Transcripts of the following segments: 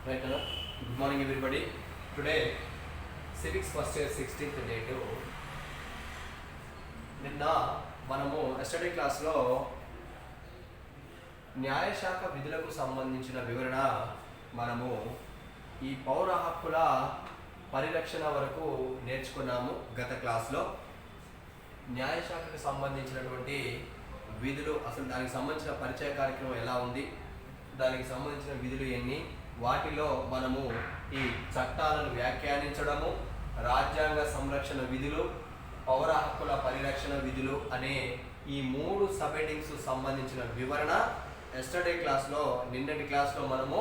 Right, Anna? Good morning, everybody. Today, civics first year 16th date. నిన్న మనము yesterday క్లాస్లో న్యాయశాఖ విధులకు సంబంధించిన వివరణ మనము ఈ పౌర హక్కుల పరిరక్షణ వరకు నేర్చుకున్నాము. గత క్లాస్లో న్యాయశాఖకు సంబంధించినటువంటి విధులు, అసలు దానికి సంబంధించిన పరిచయ కార్యక్రమం ఎలా ఉంది, దానికి సంబంధించిన విధులు ఎన్ని, వాటిలో మనము ఈ చట్టాలను వ్యాఖ్యానించడము, రాజ్యాంగ సంరక్షణ విధులు, పౌర హక్కుల పరిరక్షణ విధులు అనే ఈ 3 సబ్ హెడ్డింగ్స్ సంబంధించిన వివరణ ఎస్టర్డే క్లాస్లో, నిన్నటి క్లాస్లో మనము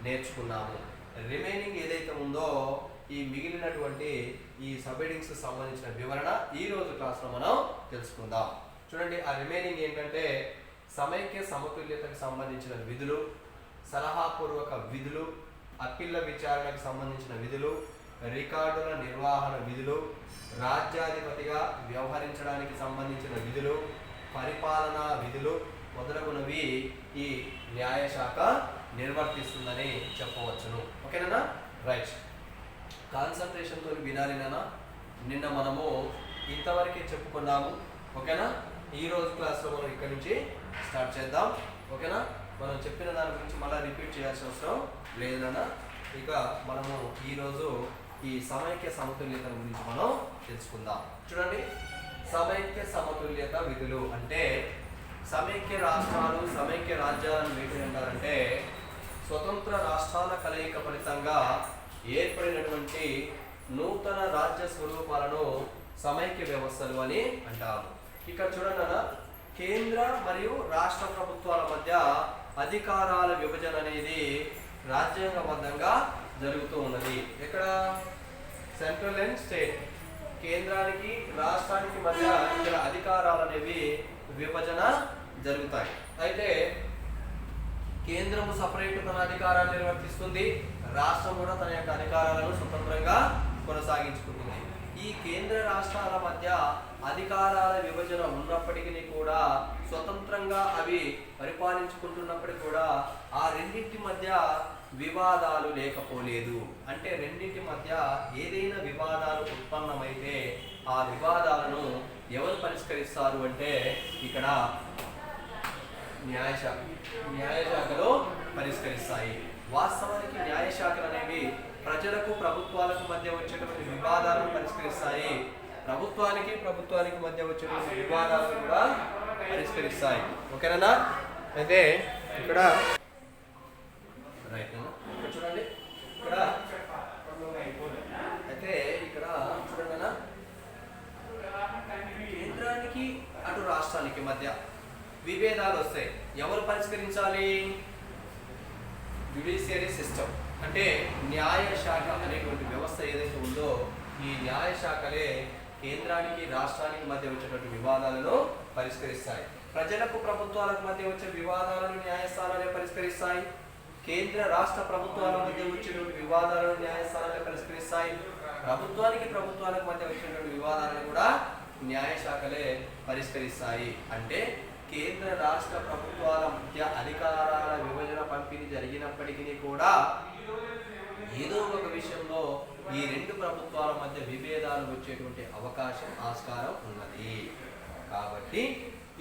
నేర్చుకున్నాము. రిమైనింగ్ ఏదైతే ఉందో ఈ మిగిలినటువంటి ఈ సబ్ హెడ్డింగ్స్ సంబంధించిన వివరణ ఈ రోజు క్లాస్లో మనం తెలుసుకుందాం. చూడండి, ఆ రిమైనింగ్ ఏంటంటే సమైక్య సమతుల్యతకు సంబంధించిన విధులు, సలహాపూర్వక విధులు, అప్పీళ్ల విచారణకు సంబంధించిన విధులు, రికార్డుల నిర్వహణ విధులు, రాజ్యాధిపతిగా వ్యవహరించడానికి సంబంధించిన విధులు, పరిపాలనా విధులు మొదలగునవి ఈ న్యాయశాఖ నిర్వర్తిస్తుందని చెప్పవచ్చును. ఓకేనా? రైట్. కాన్సన్ట్రేషన్తో వినాలి నాన్న. నిన్న మనము ఇంతవరకే చెప్పుకున్నాము. ఓకేనా? ఈ రోజు క్లాస్లో మనం ఇక్కడి నుంచి స్టార్ట్ చేద్దాం. ఓకేనా? మనం చెప్పిన దాని గురించి మళ్ళీ రిపీట్ చేయాల్సిన అవసరం లేదన్నా. ఇక మనము ఈరోజు ఈ సమైక్య సమతుల్యత గురించి మనం తెలుసుకుందాం. చూడండి, సమైక్య సమతుల్యత విధులు అంటే సమైక్య రాష్ట్రాలు, సమైక్య రాజ్యాలను వీటిని అంటారంటే స్వతంత్ర రాష్ట్రాల కలయిక ఫలితంగా ఏర్పడినటువంటి నూతన రాజ్య స్వరూపాలను సమైక్య వ్యవస్థలు అని అంటారు. ఇక్కడ చూడండి అన్న, కేంద్ర మరియు రాష్ట్ర ప్రభుత్వాల మధ్య అధికారాల విభజన అనేది రాజ్యాంగబద్ధంగా జరుగుతూ ఉన్నది. ఇక్కడ సెంట్రల్ అండ్ స్టేట్, కేంద్రానికి రాష్ట్రానికి మధ్య ఇక్కడ అధికారాలు అనేవి విభజన జరుగుతాయి. అయితే కేంద్రము సపరేట్ తన అధికారాలు నిర్వర్తిస్తుంది, రాష్ట్రం కూడా తన యొక్క అధికారాలను స్వతంత్రంగా కొనసాగించుకుంటుంది. ఈ కేంద్ర రాష్ట్రాల మధ్య అధికారాల విభజన ఉన్నప్పటికీ కూడా, స్వతంత్రంగా అవి పరిపాలించుకుంటున్నప్పటికీ కూడా ఆ రెండింటి మధ్య వివాదాలు లేకపోలేదు. అంటే రెండింటి మధ్య ఏదైనా వివాదాలు ఉత్పన్నమైతే ఆ వివాదాలను ఎవరు పరిష్కరిస్తారు అంటే ఇక్కడ న్యాయశాఖలో పరిష్కరిస్తాయి. వాస్తవానికి న్యాయశాఖలు అనేవి ప్రజలకు ప్రభుత్వాలకు మధ్య వచ్చేటువంటి వివాదాలను పరిష్కరిస్తాయి, ప్రభుత్వానికి మధ్య వచ్చేటువంటి వివాదాలను కూడా పరిష్కరిస్తాయి. ఓకేనా? అయితే ఇక్కడ రైట్ చూడండి, ఇక్కడ అయితే ఇక్కడ చూడండి అన్న, కేంద్రానికి అటు రాష్ట్రానికి మధ్య విభేదాలు వస్తాయి. ఎవరు పరిష్కరించాలి? జ్యుడిషియరీ సిస్టమ్ అంటే న్యాయశాఖ అనేటువంటి వ్యవస్థ ఏదైతే ఉందో ఈ న్యాయశాఖలే కేంద్రానికి రాష్ట్రానికి మధ్య వచ్చేటువంటి వివాదాలను పరిష్కరిస్తాయి. ప్రజలకు ప్రభుత్వాలకు మధ్య వచ్చే వివాదాలను న్యాయస్థానాలే పరిష్కరిస్తాయి. కేంద్ర రాష్ట్ర ప్రభుత్వాల మధ్య వచ్చేటువంటి వివాదాలను న్యాయస్థానాలే పరిష్కరిస్తాయి. ప్రభుత్వాలకు మధ్య వచ్చేటువంటి వివాదాలను కూడా న్యాయశాఖలే పరిష్కరిస్తాయి. అంటే కేంద్ర రాష్ట్ర ప్రభుత్వాల మధ్య అధికారాల విభజన పంపిణీ జరిగినప్పటికీ కూడా ఏదో ఒక విషయంలో ఈ రెండు ప్రభుత్వాల మధ్య విభేదాలు వచ్చేటువంటి అవకాశం, ఆస్కారం ఉన్నది. కాబట్టి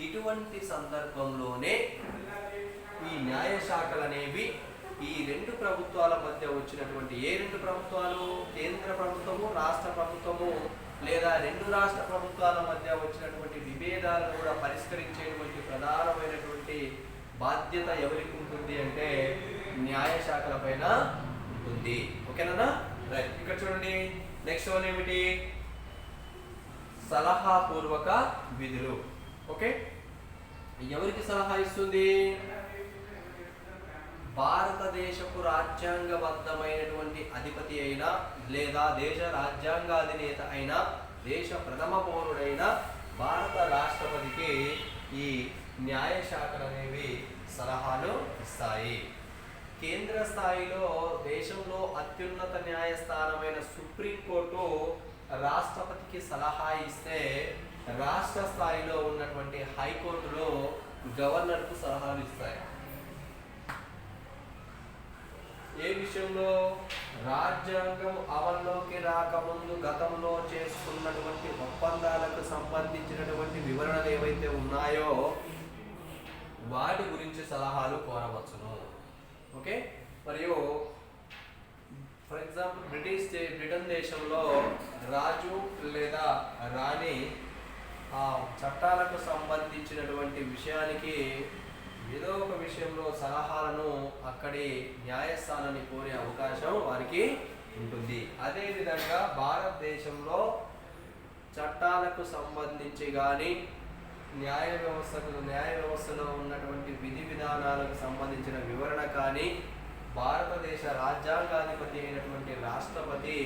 ఇటువంటి సందర్భంలోనే ఈ న్యాయశాఖలు అనేవి ఈ రెండు ప్రభుత్వాల మధ్య వచ్చినటువంటి, ఏ రెండు ప్రభుత్వాలు? కేంద్ర ప్రభుత్వము, రాష్ట్ర ప్రభుత్వము, లేదా రెండు రాష్ట్ర ప్రభుత్వాల మధ్య వచ్చినటువంటి విభేదాలను కూడా పరిష్కరించేటువంటి ప్రధానమైనటువంటి బాధ్యత ఎవరికి ఉంటుంది అంటే న్యాయశాఖల పైన ఉంటుంది. ఓకేనా? రైట్. ఇక్కడ చూడండి, నెక్స్ట్ వన్ ఏమిటి? సలహాపూర్వక విధులు. ఓకే, ఎవరికి సలహా ఇస్తుంది? భారతదేశపు రాజ్యాంగబద్ధమైనటువంటి అధిపతి అయినా, లేదా దేశ రాజ్యాంగాధినేత అయినా, దేశ ప్రథమ పౌరుడైన భారత రాష్ట్రపతికి ఈ న్యాయశాఖలు అనేవి సలహాలు ఇస్తాయి. కేంద్ర స్థాయిలో దేశంలో అత్యున్నత న్యాయస్థానమైన సుప్రీంకోర్టు రాష్ట్రపతికి సలహా ఇస్తే, రాష్ట్ర స్థాయిలో ఉన్నటువంటి హైకోర్టులో గవర్నర్కు సలహాలు ఇస్తాయి. ఏ విషయంలో? రాజ్యాంగం అమల్లోకి రాకముందు గతంలో చేసుకున్నటువంటి ఒప్పందాలకు సంబంధించినటువంటి వివరణలు ఏవైతే ఉన్నాయో వాటి గురించి సలహాలు కోరవచ్చును. ఓకే. మరియు ఫర్ ఎగ్జాంపుల్ బ్రిటన్ దేశంలో రాజు లేదా రాణి ఆ చట్టాలకు సంబంధించినటువంటి విషయానికి ఏదో ఒక విషయంలో సలహాలను అక్కడి న్యాయస్థానాన్ని కోరే అవకాశం వారికి ఉంటుంది. అదేవిధంగా భారతదేశంలో చట్టాలకు సంబంధించి కానీ న్యాయ వ్యవస్థలో ఉన్నటువంటి విధి విధానాలకు సంబంధించిన వివరణ కానీ భారతదేశ రాజ్యాంగాధిపతి అయినటువంటి రాష్ట్రపతి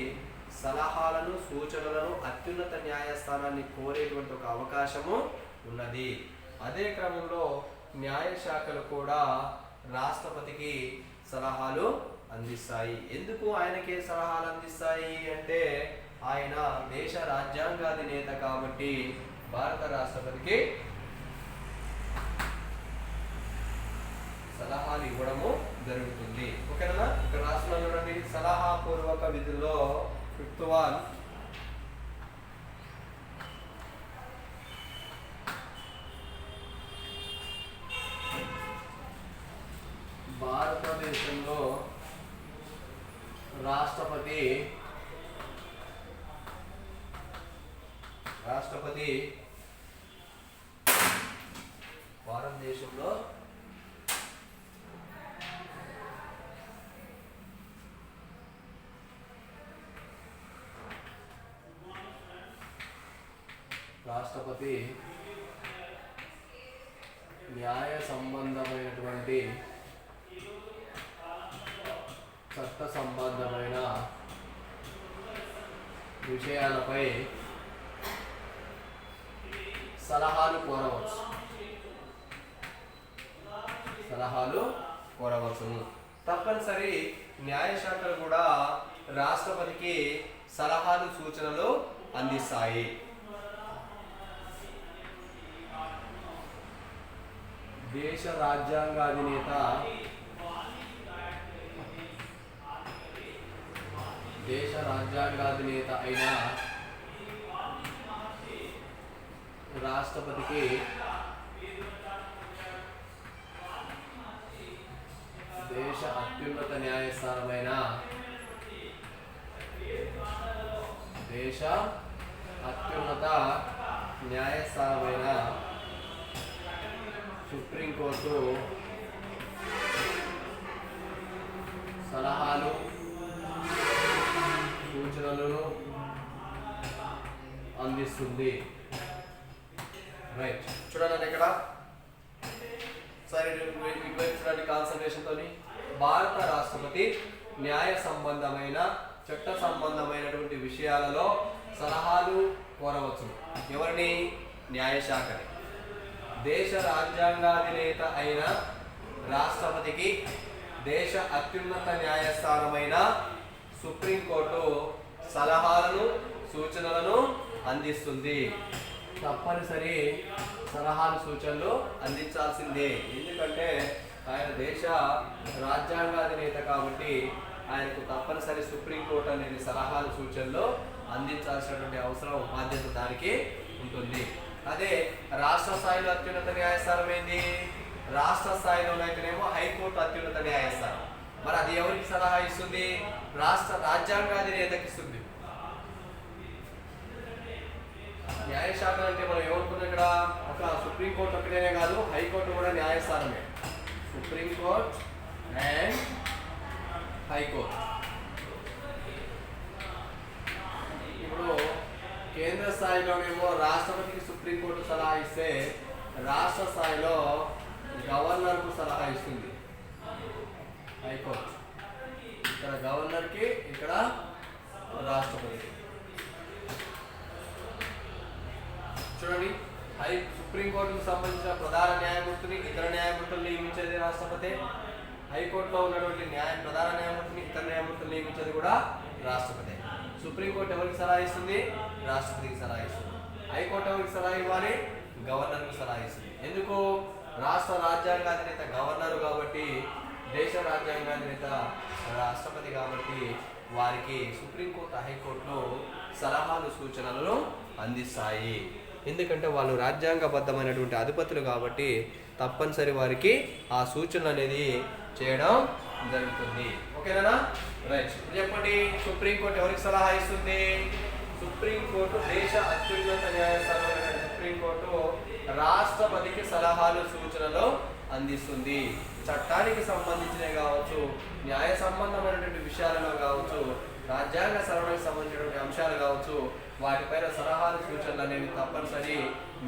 సలహాలను సూచనలను అత్యున్నత న్యాయస్థానాన్ని కోరేటువంటి ఒక అవకాశము ఉన్నది. అదే క్రమంలో న్యాయశాఖలు కూడా రాష్ట్రపతికి సలహాలు అందిస్తాయి. ఎందుకు ఆయనకే సలహాలు అందిస్తాయి అంటే ఆయన దేశ రాజ్యాంగాధినేత కాబట్టి భారత రాష్ట్రపతికి సలహాలు ఇవ్వడము జరుగుతుంది. ఓకేనా? ఇక్కడ రాష్ట్రంలో చూడండి, సలహాపూర్వక విధుల్లో 5th one భారతదేశంలో రాష్ట్రపతి భారతదేశంలో రాష్ట్రపతి న్యాయ సంబంధమైనటువంటి చట్ట సంబంధమైన విషయాలపై సలహాలు కోరవచ్చును. తప్పనిసరి న్యాయశాఖలు కూడా రాష్ట్రపతికి సలహాలు సూచనలు అందిస్తాయి. దేశ రాజ్యాంగాధినేత అయిన రాష్ట్రపతికి దేశ అత్యున్నత న్యాయస్థానమైన సుప్రీంకోర్టు సలహాలు సూచనలను అందిస్తుంది. రైట్, చూడండి ఇక్కడ సరే కాన్సన్ట్రేషన్ తోని భారత రాష్ట్రపతి న్యాయ సంబంధమైన చట్ట సంబంధమైనటువంటి విషయాలలో సలహాలు కోరవచ్చు. ఎవరిని? న్యాయశాఖని. దేశ రాజ్యాంగాధినేత అయిన రాష్ట్రపతికి దేశ అత్యున్నత న్యాయస్థానమైన సుప్రీంకోర్టు సలహాలను సూచనలను అందిస్తుంది. తప్పనిసరి సలహాలు సూచనలు అందించాల్సిందే. ఎందుకంటే ఆయన దేశ రాజ్యాంగాధినేత కాబట్టి ఆయనకు తప్పనిసరి సుప్రీంకోర్టు అనేది సలహాలు సూచనలు అందించాల్సినటువంటి అవసరం బాధ్యత దానికి ఉంటుంది. అదే రాష్ట్ర స్థాయిలో అత్యున్నత న్యాయస్థానం ఏంది? రాష్ట్ర స్థాయిలో అయితేనేమో హైకోర్టు అత్యున్నత న్యాయస్థానం. మరి అది ఎవరికి సలహా ఇస్తుంది? రాజ్యాంగాధినేతకి ఇస్తుంది. న్యాయశాఖ అంటే మనం ఏమనుకున్నాం ఇక్కడ? ఒక సుప్రీంకోర్టు ఒకటేనే కాదు, హైకోర్టు కూడా న్యాయస్థానమే. Supreme court and high court. ఇప్పుడు కేంద్ర స్థాయిలోనేమో రాష్ట్రపతికి సుప్రీంకోర్టు సలహా ఇస్తే రాష్ట్ర స్థాయిలో గవర్నర్కు సలహా ఇస్తుంది హైకోర్టు. ఇక్కడ గవర్నర్కి, ఇక్కడ రాష్ట్రపతికి. చూడండి, సుప్రీంకోర్టుకు సంబంధించిన ప్రధాన న్యాయమూర్తిని, ఇతర న్యాయమూర్తులు నియమించేది రాష్ట్రపతి. హైకోర్టులో ఉన్నటువంటి ప్రధాన న్యాయమూర్తిని, ఇతర న్యాయమూర్తులు నియమించేది కూడా రాష్ట్రపతి. సుప్రీంకోర్టు ఎవరికి సలహా ఇస్తుంది? రాష్ట్రపతికి సలహా ఇస్తుంది. హైకోర్టు ఎవరికి సలహా ఇవ్వాలి? గవర్నర్కి సలహా ఇస్తుంది. ఎందుకు? రాష్ట్ర రాజ్యాంగాధినేత గవర్నర్ కాబట్టి దేశ రాజ్యాంగాధినేత రాష్ట్రపతి కాబట్టి వారికి సుప్రీంకోర్టు హైకోర్టులో సలహాలు సూచనలను అందిస్తాయి. ఎందుకంటే వాళ్ళు రాజ్యాంగబద్ధమైనటువంటి అధిపతులు కాబట్టి తప్పనిసరి వారికి ఆ సూచనలు అనేది చేయడం జరుగుతుంది. ఓకేనా? రైట్. చెప్పండి, సుప్రీంకోర్టు ఎవరికి సలహా ఇస్తుంది? సుప్రీంకోర్టు దేశ అత్యున్నత న్యాయస్థానం సుప్రీంకోర్టు రాష్ట్రపతికి సలహాలు సూచనలు అందిస్తుంది. చట్టానికి సంబంధించినవి కావచ్చు, న్యాయ సంబంధమైనటువంటి విషయాలలో కావచ్చు, రాజ్యాంగ సవరణకు సంబంధించినటువంటి అంశాలు కావచ్చు, వాటిపైన సలహాలు సూచనలు అనేవి తప్పనిసరి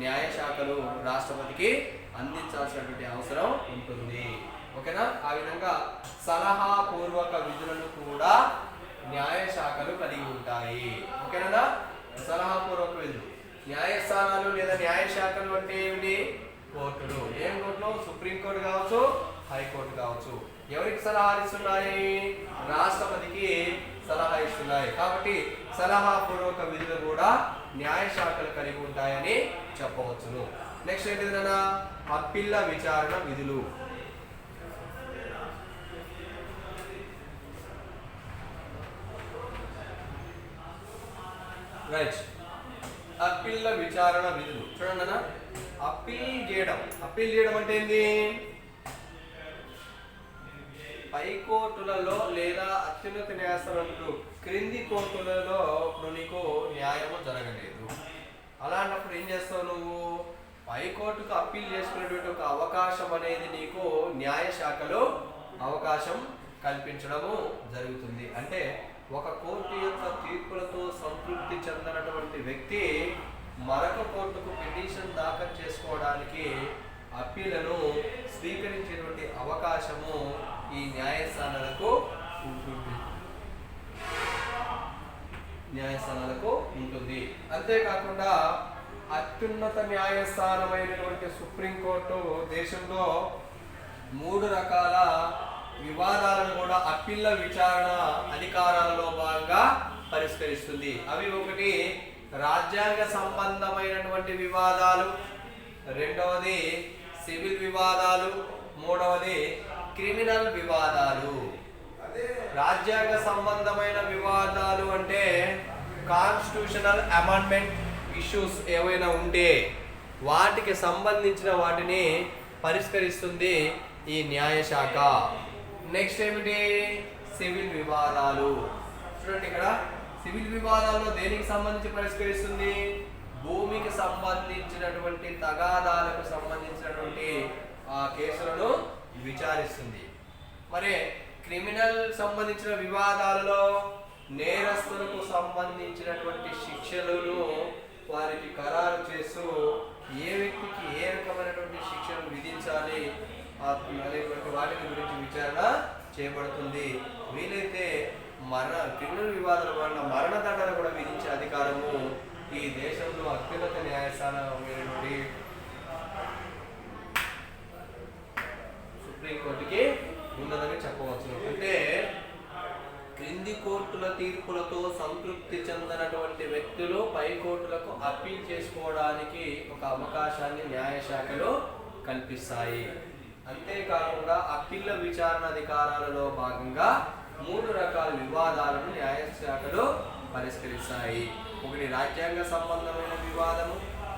న్యాయశాఖలు రాష్ట్రపతికి అందించాల్సినటువంటి అవసరం ఉంటుంది. ఓకేనా? ఆ విధంగా సలహా పూర్వక విధులను కూడా న్యాయశాఖలు కలిగి ఉంటాయి. ఓకేనా? సలహా పూర్వక విధులు న్యాయస్థానాలు లేదా న్యాయశాఖలు అంటే ఏమిటి? కోర్టులు. ఏం కోర్టులు? సుప్రీంకోర్టు కావచ్చు, హైకోర్టు కావచ్చు. ఎవరికి సలహాలు ఇస్తున్నాయి? రాష్ట్రపతికి సలహా ఇస్తున్నాయి. కాబట్టి సలహా పూర్వక విధులు కూడా న్యాయశాఖలు కలిగి ఉంటాయని చెప్పవచ్చును. నెక్స్ట్ ఏంటిదన్నా? అప్పీళ్ల విచారణ విధులు. రైట్. అప్పీళ్ల విచారణ విధులు చూడండి అన్న. అప్పీల్ చేయడం అంటే ఏంది? పై కోర్టులలో లేదా అత్యున్నత న్యాయస్థానంలో క్రింది కోర్టులలో ఇప్పుడు నీకు న్యాయము జరగలేదు. అలాంటప్పుడు ఏం చేస్తావు నువ్వు? పై కోర్టుకు అప్పీల్ చేసుకునేటువంటి ఒక అవకాశం అనేది నీకు న్యాయశాఖలో అవకాశం కల్పించడము జరుగుతుంది. అంటే ఒక కోర్టు యొక్క తీర్పులతో సంతృప్తి చెందినటువంటి వ్యక్తి మరొక కోర్టుకు పిటిషన్ దాఖలు చేసుకోవడానికి అప్పీలను స్వీకరించేటువంటి అవకాశము ఈ న్యాయస్థానాలకు ఉంటుంది. అంతేకాకుండా అత్యున్నత న్యాయస్థానమైనటువంటి సుప్రీంకోర్టు దేశంలో 3 రకాల వివాదాలను కూడా అప్పీళ్ల విచారణ అధికారాలలో భాగంగా పరిష్కరిస్తుంది. అవి ఒకటి రాజ్యాంగ సంబంధమైనటువంటి వివాదాలు, రెండవది సివిల్ వివాదాలు, మూడవది క్రిమినల్ వివాదాలు. రాజ్యాంగ సంబంధమైన వివాదాలు అంటే కాన్స్టిట్యూషనల్ అమెండ్మెంట్ ఇష్యూస్ ఏవైనా ఉంటే వాటికి సంబంధించిన వాటిని పరిష్కరిస్తుంది ఈ న్యాయశాఖ. నెక్స్ట్ ఏమిటి? సివిల్ వివాదాలు. చూడండి, ఇక్కడ సివిల్ వివాదాల్లో దేనికి సంబంధించి పరిష్కరిస్తుంది? భూమికి సంబంధించినటువంటి తగాదాలకు సంబంధించినటువంటి ఆ కేసులను విచారిస్తుంది. మరి క్రిమినల్ సంబంధించిన వివాదాలలో నేరస్తులకు సంబంధించినటువంటి శిక్షలను వారికి ఖరారు చేస్తూ ఏ వ్యక్తికి ఏ రకమైనటువంటి శిక్షను విధించాలి అనేటువంటి వాటి గురించి విచారణ చేయబడుతుంది. వీలైతే క్రిమినల్ వివాదాల వలన మరణదండన కూడా విధించే అధికారము ఈ దేశంలో అత్యున్నత న్యాయస్థానమైనటువంటి సుప్రీంకోర్టుకి ఉన్నదని చెప్పవచ్చు. అంటే క్రింది కోర్టుల తీర్పులతో సంతృప్తి చెందినటువంటి వ్యక్తులు పై కోర్టులకు అప్పీల్ చేసుకోవడానికి ఒక అవకాశాన్ని న్యాయశాఖలో కల్పిస్తాయి. అంతేకాకుండా అప్పీళ్ల విచారణ అధికారాలలో భాగంగా 3 రకాల వివాదాలను న్యాయశాఖలో పరిష్కరిస్తాయి. ఒకటి రాజ్యాంగ సంబంధమైన వివాదము,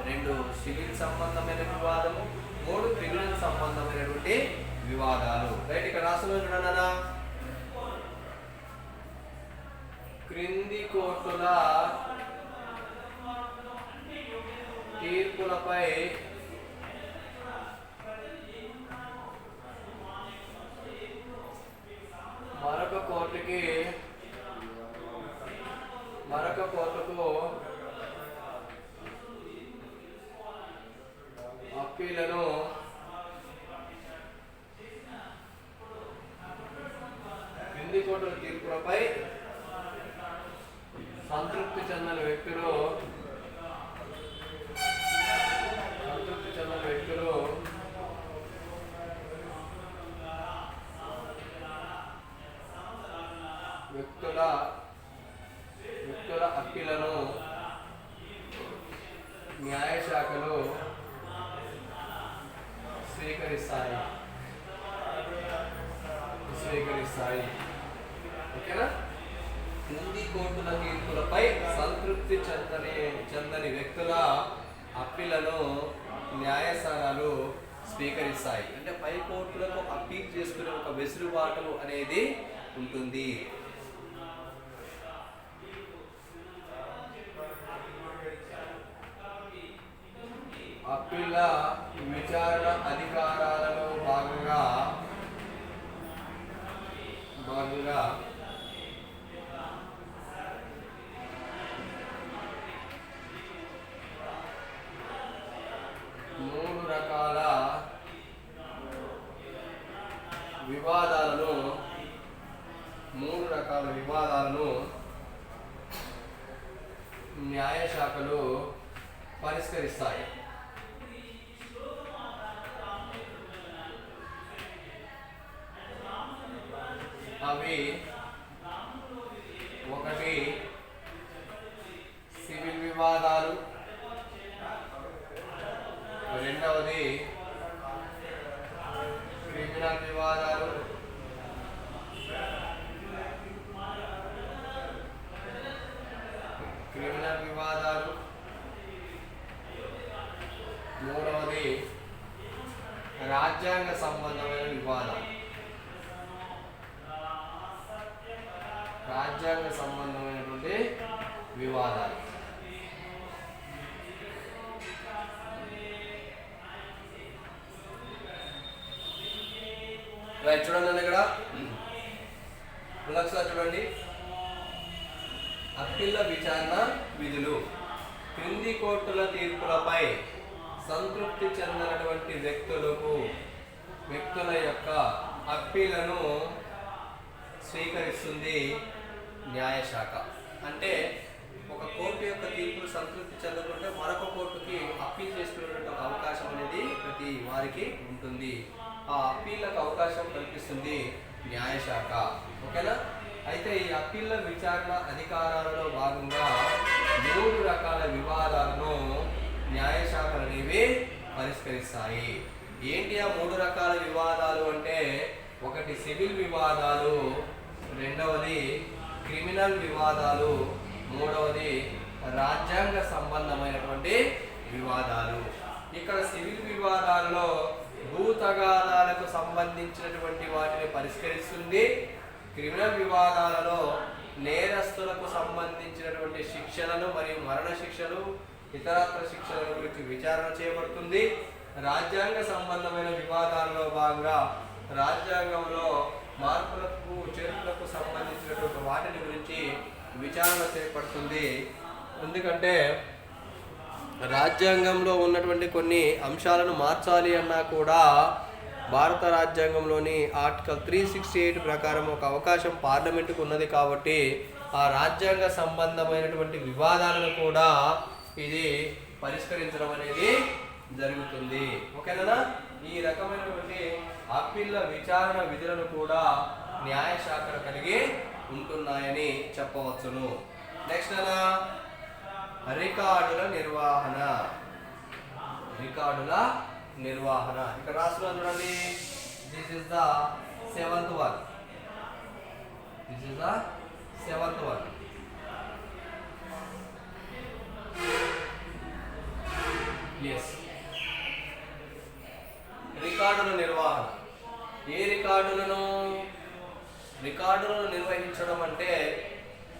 2 సివిల్ సంబంధమైన వివాదము, 3 క్రిమినల్ సంబంధమైనటువంటి వివాదాలు. రైట్, ఇక్కడ రాసిన చూడన్నా, క్రింది కోర్టుల తీర్పులపై మరొక కోర్టుకు అప్పీలను క్రింది కోర్టుల తీర్పులపై సంతృప్తి చెందిన వ్యక్తులు వ్యక్తుల అప్పీలను న్యాయశాఖలు స్వీకరిస్తాయి. స్వీకరిస్తాయి. ఓకేనా? క్రింది కోర్టుల తీర్పులపై సంతృప్తి చెందని వ్యక్తుల అప్పీళ్లను న్యాయస్థానాలు స్వీకరిస్తాయి. అంటే పై కోర్టులకు అప్పీల్ చేసుకునే ఒక వెసులుబాటు అనేది ఉంటుంది. అప్పీళ్ల విచారణ అధికారాలలో భాగంగా మూడు రకాల వివాదాలను న్యాయశాఖలు పరిష్కరిస్తాయి. అవి ఒకటి సివిల్ వివాదాలు, రెండవది క్రిమినల్ వివాదాలు, మూడవది రాజ్యాంగ సంబంధమైన వివాదాలు. రైట్, చూడండి ఇక్కడ చూడండి. అప్పీళ్ల విచారణ విధులు. క్రింది కోర్టుల తీర్పులపై సంతృప్తి చెందినటువంటి వ్యక్తుల యొక్క అప్పీళ్లను స్వీకరిస్తుంది న్యాయశాఖ. అంటే ఒక కోర్టు యొక్క తీర్పులు సంతృప్తి చెందకుంటే మరొక కోర్టుకి అప్పీల్ చేసుకునేటువంటి అవకాశం అనేది ప్రతి వారికి ఉంటుంది. ఆ అప్పీళ్లకు అవకాశం కల్పిస్తుంది న్యాయశాఖ. ఓకేనా? అయితే ఈ అప్పీళ్ల విచారణ అధికారాలలో భాగంగా మూడు రకాల వివాదాలను న్యాయశాఖలు అనేవి పరిష్కరిస్తాయి. ఏంటి ఆ మూడు రకాల వివాదాలు అంటే, ఒకటి సివిల్ వివాదాలు, రెండవది క్రిమినల్ వివాదాలు, మూడవది రాజ్యాంగ సంబంధమైనటువంటి వివాదాలు. ఇక్కడ సివిల్ వివాదాల్లో భూ తగాదాలకు సంబంధించినటువంటి వాటిని పరిష్కరిస్తుంది. క్రిమినల్ వివాదాలలో నేరస్తులకు సంబంధించినటువంటి శిక్షలను మరియు మరణ శిక్షలు, ఇతరత్ర శిక్షల గురించి విచారణ చేయబడుతుంది. రాజ్యాంగ సంబంధమైన వివాదాల్లో భాగంగా రాజ్యాంగంలో మార్పులకు చేర్పులకు సంబంధించినటువంటి వాటిని గురించి విచారణ చేపడుతుంది. ఎందుకంటే రాజ్యాంగంలో ఉన్నటువంటి కొన్ని అంశాలను మార్చాలి అన్నా కూడా భారత రాజ్యాంగంలోని ఆర్టికల్ 368 ప్రకారం ఒక అవకాశం పార్లమెంటుకు ఉన్నది. కాబట్టి ఆ రాజ్యాంగ సంబంధమైనటువంటి వివాదాలను కూడా ఇది పరిష్కరించడం అనేది జరుగుతుంది. ఓకేనా? ఈ రకమైనటువంటి అప్పీళ్ల విచారణ విధులను కూడా న్యాయశాఖలు కలిగి ఉంటున్నాయని చెప్పవచ్చును. నెక్స్ట్ రికార్డుల నిర్వహణ. ఇక్కడ రాసుకున్నాను చూడండి. This is the seventh one. Yes, రికార్డుల నిర్వహణ. ఏ రికార్డులను నిర్వహించడం అంటే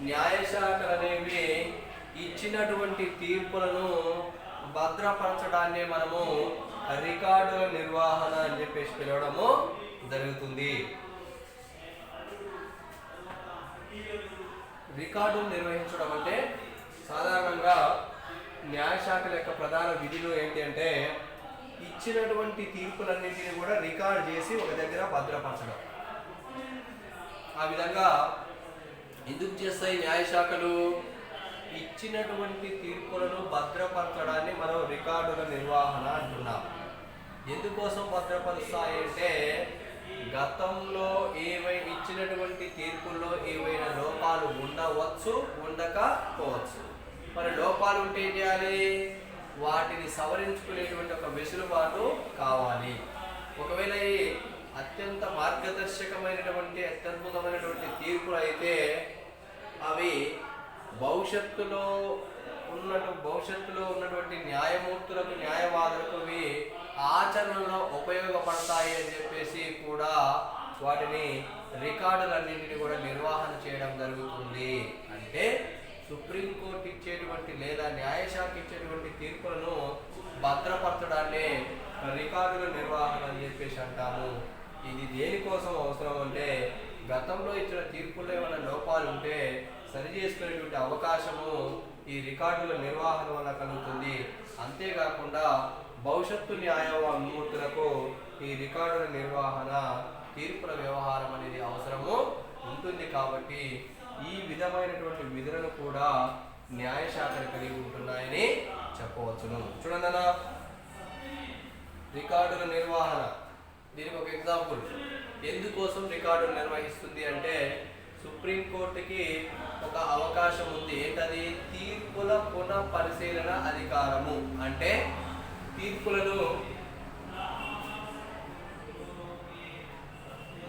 న్యాయశాఖలు అనేవి ఇచ్చినటువంటి తీర్పులను భద్రపరచడాన్ని మనము రికార్డుల నిర్వహణ అని చెప్పేసి పిలవడము జరుగుతుంది. రికార్డులు నిర్వహించడం అంటే సాధారణంగా న్యాయశాఖల యొక్క ప్రధాన విధులు ఏంటి అంటే ఇచ్చినటువంటి తీర్పులన్నింటినీ కూడా రికార్డ్ చేసి ఒక దగ్గర భద్రపరచడం. ఆ విధంగా ఎందుకు చేస్తాయి న్యాయశాఖలు? ఇచ్చినటువంటి తీర్పులను భద్రపరచడాన్ని మనం రికార్డుల నిర్వహణ అంటున్నాం. ఎందుకోసం భద్రపరుస్తాయి అంటే గతంలో ఇచ్చినటువంటి తీర్పుల్లో ఏవైనా లోపాలు ఉండవచ్చు, ఉండకపోవచ్చు. మరి లోపాలు ఉంటే ఏం చేయాలి? వాటిని సవరించుకునేటువంటి ఒక వెసులుబాటు కావాలి. ఒకవేళ అత్యంత మార్గదర్శకమైనటువంటి అత్యద్భుతమైనటువంటి తీర్పులు అయితే అవి భవిష్యత్తులో ఉన్నటువంటి న్యాయమూర్తులకు న్యాయవాదులకు అవి ఆచరణలో ఉపయోగపడతాయి అని చెప్పేసి కూడా వాటిని రికార్డులన్నింటినీ కూడా నిర్వహణ చేయడం జరుగుతుంది. అంటే సుప్రీంకోర్టు ఇచ్చేటువంటి లేదా న్యాయశాఖ ఇచ్చేటువంటి తీర్పులను భద్రపరచడాన్ని రికార్డుల నిర్వహణ అని చెప్పేసి అంటాము. ఇది దేనికోసం అవసరం అంటే గతంలో ఇచ్చిన తీర్పుల్లో ఏమైనా లోపాలు ఉంటే సరి చేసుకునేటువంటి అవకాశము ఈ రికార్డుల నిర్వహణ వల్ల కలుగుతుంది. అంతేకాకుండా భవిష్యత్తు న్యాయమూర్తులకు ఈ రికార్డుల నిర్వహణ తీర్పుల వ్యవహారం అనేది అవసరము ఉంటుంది. కాబట్టి ఈ విధమైనటువంటి విధులను కూడా న్యాయశాఖలు కలిగి ఉంటున్నాయని చెప్పవచ్చును. చూడండి అన్న, రికార్డుల నిర్వహణ దీనికి ఒక ఎగ్జాంపుల్. ఎందుకోసం రికార్డులు నిర్వహిస్తుంది అంటే సుప్రీంకోర్టుకి ఒక అవకాశం ఉంది. ఏంటది? తీర్పుల పునః పరిశీలన అధికారము. అంటే తీర్పులను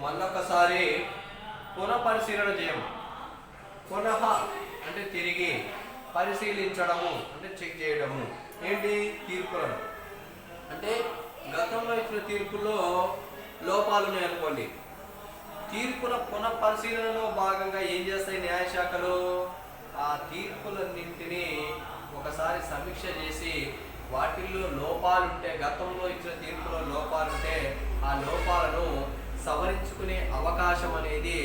మళ్ళొకసారి పునఃపరిశీలన చేయము. పునః అంటే తిరిగి, పరిశీలించడము అంటే చెక్ చేయడము. ఏంటి? తీర్పులను. అంటే గతంలో ఇచ్చిన తీర్పుల్లో లోపాలు ఉన్నాయనుకోండి, తీర్పుల పునఃపరిశీలనలో భాగంగా ఏం చేస్తాయి న్యాయశాఖలు? ఆ తీర్పులన్నింటినీ ఒకసారి సమీక్ష చేసి వాటిల్లో లోపాలుంటే, గతంలో ఇచ్చిన తీర్పులో లోపాలుంటే ఆ లోపాలను సవరించుకునే అవకాశం అనేది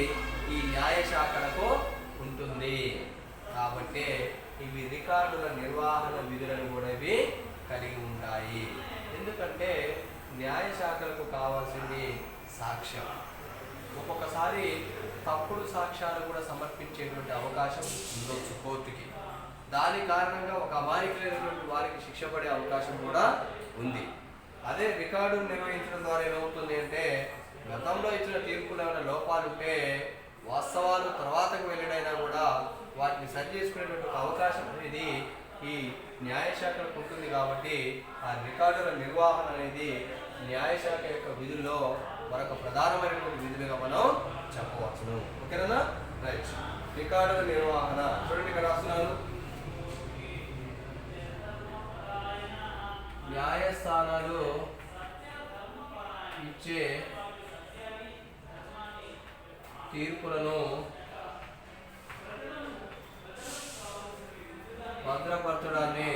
ఈ న్యాయశాఖలకు ఉంటుంది. కాబట్టి ఇవి రికార్డుల నిర్వహణ విధులను కూడా ఇవి కలిగి ఉంటాయి. ఎందుకంటే న్యాయశాఖలకు కావాల్సింది సాక్ష్యం. ఒక్కొక్కసారి తప్పుడు సాక్ష్యాలు కూడా సమర్పించేటువంటి అవకాశం ఉండొచ్చు కోర్టుకి. దాని కారణంగా ఒక అమాయకులైనటువంటి వారికి శిక్ష పడే అవకాశం కూడా ఉంది. అదే రికార్డును నిర్వహించడం ద్వారా ఏమవుతుంది అంటే గతంలో ఇచ్చిన తీర్పులు ఏమైనా లోపాలు ఉంటే వాస్తవాలు తర్వాతకు వెళ్ళడైనా కూడా వాటిని సరి చేసుకునేటువంటి అవకాశం అనేది ఈ న్యాయశాఖలకు ఉంటుంది. కాబట్టి ఆ రికార్డుల నిర్వహణ అనేది న్యాయశాఖ యొక్క విధుల్లో మరొక ప్రధానమైనటువంటి విధులుగా మనం చెప్పవచ్చును. ఓకేనా? రైట్. రికార్డుల నిర్వహణ చూడండి, ఇక్కడ రాస్తున్నాను. న్యాయస్థానాలు ఇచ్చే తీర్పులను భద్రపరచడాన్ని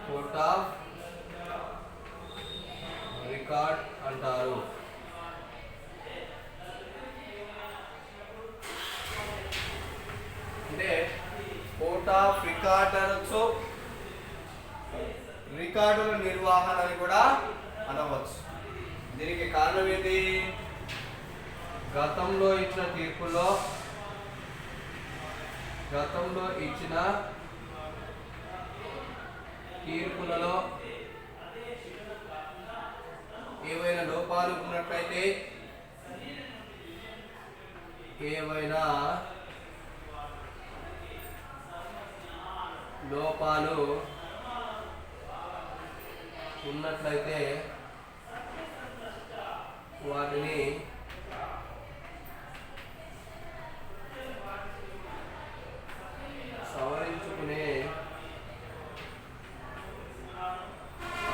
కోర్ట్ ఆఫ్ రికార్డ్ అంటారు. అంటే కోర్ట్ ఆఫ్ రికార్డ్ అనొచ్చు, రికార్డుల నిర్వహణ అని కూడా అనవచ్చు. దీనికి కారణం ఏంటి? గతంలో ఇచ్చిన తీర్పుల్లో తీర్పులలో ఏవైనా లోపాలు ఉన్నట్లయితే, వాటిని సవరించుకునే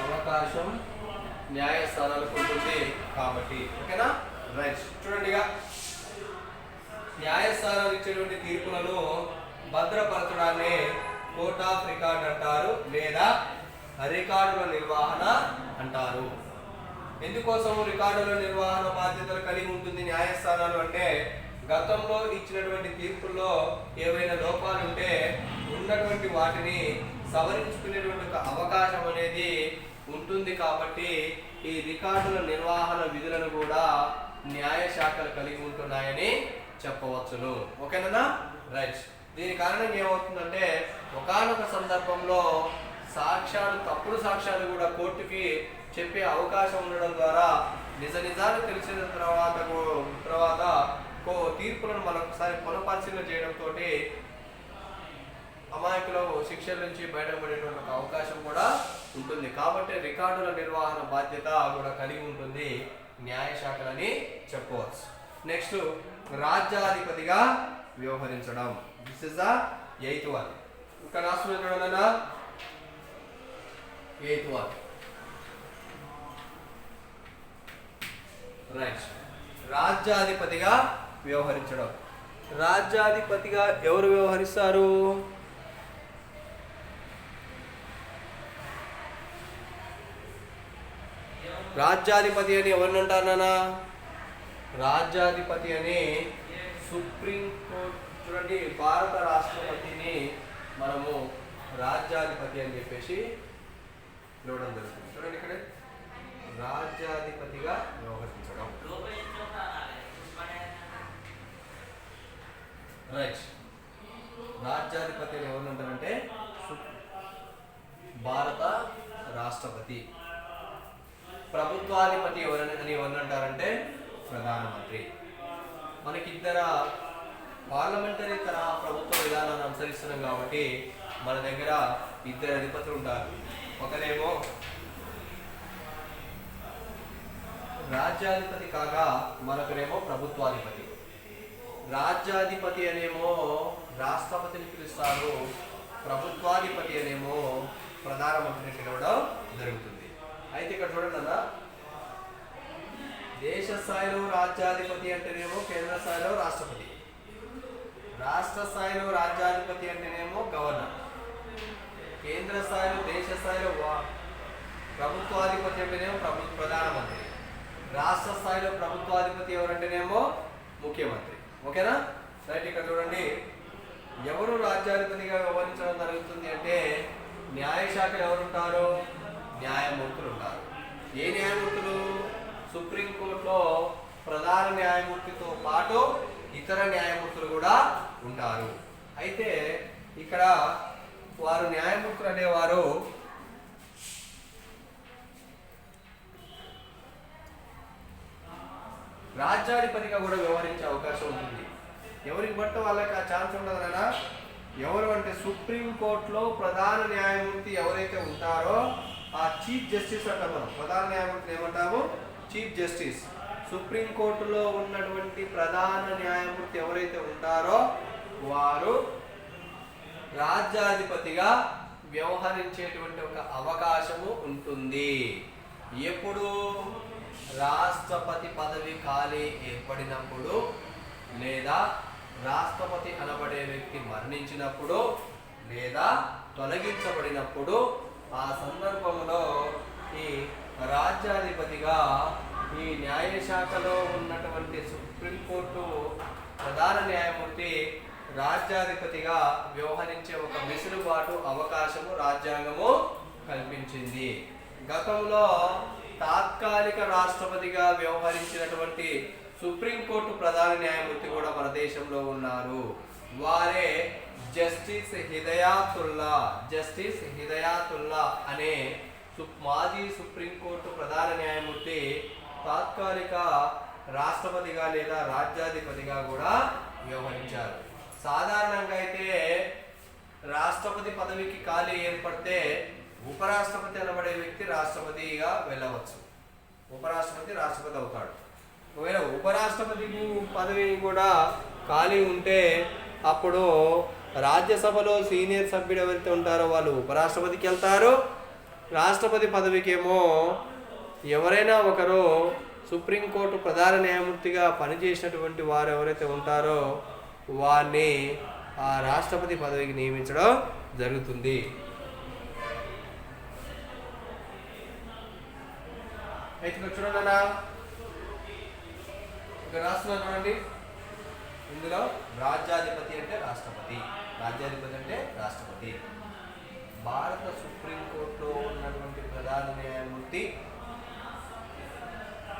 అవకాశం న్యాయస్థానాలకు ఉంటుంది. కాబట్టి ఓకేనా? రైట్. చూడండిగా, న్యాయస్థానాలు ఇచ్చేటువంటి తీర్పులను భద్రపరచడాన్ని కోర్ట్ ఆఫ్ రికార్డ్ అంటారు లేదా రికార్డుల నిర్వహణ అంటారు. ఎందుకోసం రికార్డుల నిర్వహణ బాధ్యతలు కలిగి ఉంటుంది న్యాయస్థానాలు అంటే గతంలో ఇచ్చినటువంటి తీర్పుల్లో ఏవైనా లోపాలు ఉంటే ఉన్నటువంటి వాటిని సవరించుకునేటువంటి అవకాశం అనేది ఉంటుంది. కాబట్టి ఈ రికార్డుల నిర్వహణ విధులను కూడా న్యాయశాఖలు కలిగి ఉంటున్నాయని చెప్పవచ్చును. ఓకేనా? రైట్. దీని కారణంగా ఏమవుతుందంటే ఒకానొక సందర్భంలో తప్పుడు సాక్ష్యాలు కూడా కోర్టుకి చెప్పే అవకాశం ఉండడం ద్వారా నిజాలు తెలిసిన తర్వాత తీర్పులను మరొకసారి పునఃపరిశీలన చేయడంతో అమాయకులు శిక్షల నుంచి బయటపడేటువంటి ఒక అవకాశం కూడా ఉంటుంది. కాబట్టి రికార్డుల నిర్వహణ బాధ్యత కూడా కలిగి ఉంటుంది న్యాయశాఖలని చెప్పవచ్చు. నెక్స్ట్, రాజ్యాధిపతిగా వ్యవహరించడం. This is the 8th one. ఇంకా రాష్ట్రంలో చూడండి, 8th one. రైట్. రాజ్యాధిపతిగా వ్యవహరించడం. రాజ్యాధిపతిగా ఎవరు వ్యవహరిస్తారు? రాజ్యాధిపతి అని ఎవరిని అంటారు నాన్న? రాజ్యాధిపతి అని సుప్రీంకోర్టు, చూడండి, భారత రాష్ట్రపతిని మనము రాజ్యాధిపతి అని చెప్పేసి పిలవడం జరుగుతుంది. చూడండి ఇక్కడ రాజ్యాధిపతిగా వ్యవహరించడం. రైట్. రాజ్యాధిపతి అని ఎవరిని అంటారంటే భారత రాష్ట్రపతి. ప్రభుత్వాధిపతి ఎవరిని అంటారంటే ప్రధానమంత్రి. మనకి పార్లమెంటరీ తరహా ప్రభుత్వ విధానాన్ని అనుసరిస్తున్నాం కాబట్టి మన దగ్గర 2 అధిపతులు ఉంటారు. ఒకరేమో రాజ్యాధిపతి కాగా మరొకరేమో ప్రభుత్వాధిపతి. రాజ్యాధిపతి అనేమో రాష్ట్రపతిని పిలుస్తారు, ప్రభుత్వాధిపతి అనేమో ప్రధానమంత్రిని పిలవడం జరుగుతుంది. అయితే ఇక్కడ చూడండి అన్న, దేశ స్థాయిలో రాజ్యాధిపతి అంటేనేమో కేంద్ర స్థాయిలో రాష్ట్రపతి, రాష్ట్ర స్థాయిలో రాజ్యాధిపతి అంటేనేమో గవర్నర్, కేంద్ర స్థాయిలో దేశ స్థాయిలో ప్రభుత్వాధిపతి అంటేనేమో ప్రధానమంత్రి, రాష్ట్ర స్థాయిలో ప్రభుత్వాధిపతి ఎవరంటేనేమో ముఖ్యమంత్రి. ఓకేనా? రైట్. ఇక్కడ చూడండి, ఎవరు రాజ్యాధిపతిగా వ్యవహరించడం జరుగుతుంది అంటే న్యాయశాఖలో ఎవరుంటారు? న్యాయమూర్తులు ఉంటారు. ఏ న్యాయమూర్తులు? సుప్రీంకోర్టులో ప్రధాన న్యాయమూర్తితో పాటు ఇతర న్యాయమూర్తులు కూడా ఉంటారు. అయితే ఇక్కడ వారు న్యాయమూర్తులు అనేవారు రాజ్యాధిపతిగా కూడా వ్యవహరించే అవకాశం ఉంటుంది. ఎవరికి బట్ట వాళ్ళకి ఆ ఛాన్స్ ఉండదనా? ఎవరు అంటే సుప్రీంకోర్టులో ప్రధాన న్యాయమూర్తి ఎవరైతే ఉంటారో ఆ చీఫ్ జస్టిస్ అంటాం మనం. ప్రధాన న్యాయమూర్తిని ఏమంటాము? Chief justice. సుప్రీంకోర్టులో ఉన్నటువంటి ప్రధాన న్యాయమూర్తి ఎవరైతే ఉంటారో వారు రాజ్యాధిపతిగా వ్యవహరించేటువంటి ఒక అవకాశము ఉంటుంది. ఎప్పుడు? రాష్ట్రపతి పదవి ఖాళీ ఏర్పడినప్పుడు, లేదా రాష్ట్రపతి అనబడే వ్యక్తి మరణించినప్పుడు, లేదా తొలగించబడినప్పుడు, ఆ సందర్భంలో ఈ రాజ్యాధిపతిగా ఈ న్యాయశాఖలో ఉన్నటువంటి సుప్రీంకోర్టు ప్రధాన న్యాయమూర్తి రాజ్యాధిపతిగా వ్యవహరించే ఒక వెసులుబాటు అవకాశము రాజ్యాంగము కల్పించింది. గతంలో తాత్కాలిక రాష్ట్రపతిగా వ్యవహరించినటువంటి సుప్రీంకోర్టు ప్రధాన న్యాయమూర్తి కూడా మన దేశంలో ఉన్నారు. వారే జస్టిస్ హిదయాతుల్లా. జస్టిస్ హిదయాతుల్లా అనే మాజీ సుప్రీంకోర్టు ప్రధాన న్యాయమూర్తి తాత్కాలిక రాష్ట్రపతిగా లేదా రాజ్యాధిపతిగా కూడా వ్యవహరించారు. సాధారణంగా అయితే రాష్ట్రపతి పదవికి ఖాళీ ఏర్పడితే ఉపరాష్ట్రపతి అనబడే వ్యక్తి రాష్ట్రపతిగా వెళ్ళవచ్చు. ఉపరాష్ట్రపతి రాష్ట్రపతి అవుతాడు. ఒకవేళ ఉపరాష్ట్రపతి పదవి కూడా ఖాళీ ఉంటే అప్పుడు రాజ్యసభలో సీనియర్ సభ్యుడు ఎవరైతే ఉంటారో వాళ్ళు ఉపరాష్ట్రపతికి వెళ్తారు. రాష్ట్రపతి పదవికేమో ఎవరైనా ఒకరు సుప్రీంకోర్టు ప్రధాన న్యాయమూర్తిగా పనిచేసినటువంటి వారు ఎవరైతే ఉంటారో వారిని ఆ రాష్ట్రపతి పదవికి నియమించడం జరుగుతుంది. అయితే చూడండి అన్న, ఇక్కడ రాస్తున్నా చూడండి. ఇందులో రాజ్యాధిపతి అంటే రాష్ట్రపతి, రాజ్యాధిపతి అంటే రాష్ట్రపతి. భారత సుప్రీంకోర్టులో ఉన్నటువంటి ప్రధాన న్యాయమూర్తి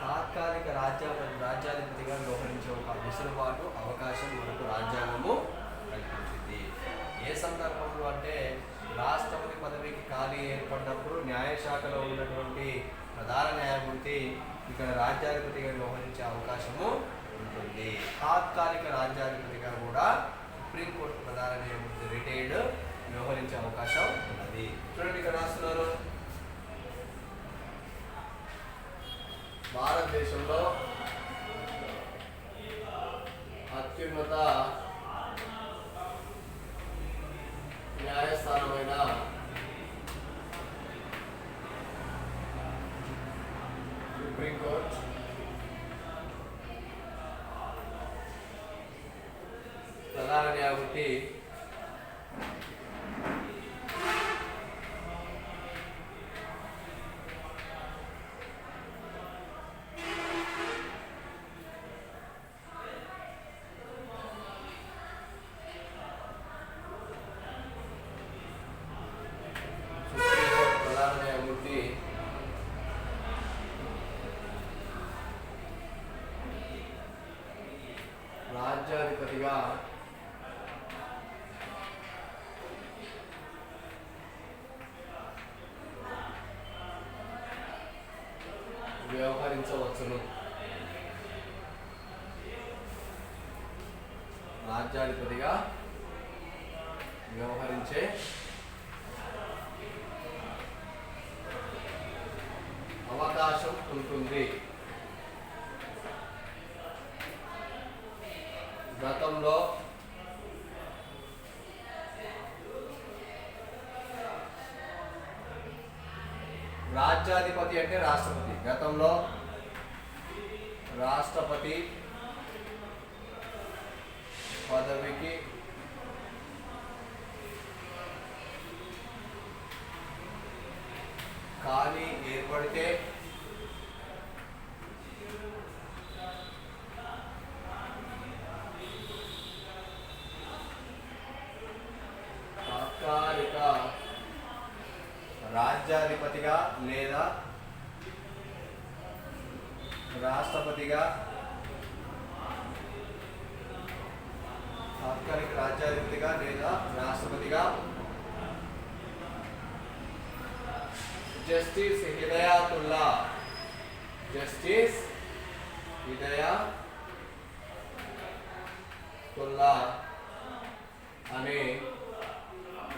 తాత్కాలిక రాజ్యాధిపతిగా వ్యవహరించే ఒక వెసులుబాటు అవకాశం మనకు రాజ్యాంగము కల్పించింది. ఏ సందర్భంలో అంటే రాష్ట్రపతి పదవికి ఖాళీ ఏర్పడినప్పుడు న్యాయశాఖలో ఉన్నటువంటి ప్రధాన న్యాయమూర్తి ఇక్కడ రాజ్యాధిపతిగా వ్యవహరించే అవకాశము ఉంటుంది. తాత్కాలిక రాజ్యాధిపతిగా కూడా సుప్రీంకోర్టు ప్రధాన న్యాయమూర్తి రిటైర్డ్ వ్యవహరించే అవకాశం ఉన్నది. చూడండి ఇక్కడ రాస్తున్నారు, భారతదేశంలో అత్యున్నత న్యాయస్థానమైన సుప్రీంకోర్టు ప్రధాన న్యాయమూర్తి రాజ్యాధిపతిగా వ్యవహరించవచ్చును. రాజ్యాధిపతిగా వ్యవహరించే అవకాశం ఉంటుంది. గతంలో రాజ్యాధిపతి అంటే రాష్ట్రపతి, గతంలో రాష్ట్రపతి పదవికి ఖాళీ ఏర్పడితే తాత్కాలిక రాజ్యాధిపతిగా లేదా రాష్ట్రపతిగా తాత్కాలిక రాజ్యాధిపతిగా లేదా రాష్ట్రపతిగా జస్టిస్ హిదాయతుల్లా అనే